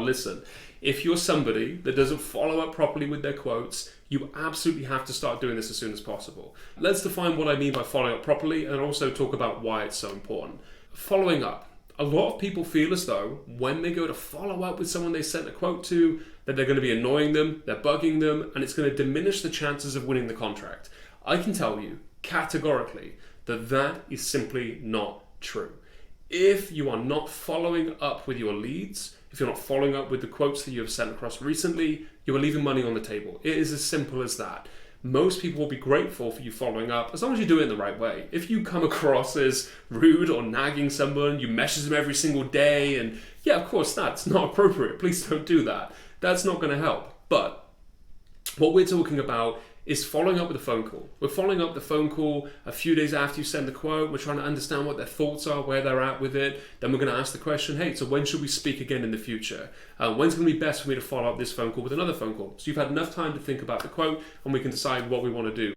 Listen, if you're somebody that doesn't follow up properly with their quotes, you absolutely have to start doing this as soon as possible. Let's define what I mean by following up properly and also talk about why it's so important. Following up. A lot of people feel as though when they go to follow up with someone they sent a quote to, that they're going to be annoying them, they're bugging them, and it's going to diminish the chances of winning the contract. I can tell you categorically that that is simply not true. If you are not following up with your leads, if you're not following up with the quotes that you have sent across recently, you are leaving money on the table. It is as simple as that. Most people will be grateful for you following up as long as you do it in the right way. If you come across as rude or nagging someone, you message them every single day, and yeah, of course, that's not appropriate. Please don't do that. That's not going to help. But what we're talking about is following up with a phone call. We're following up the phone call a few days after you send the quote. We're trying to understand what their thoughts are, where they're at with it. Then we're going to ask the question, hey, so when should we speak again in the future? When's going to be best for me to follow up this phone call with another phone call? So you've had enough time to think about the quote, and we can decide what we want to do.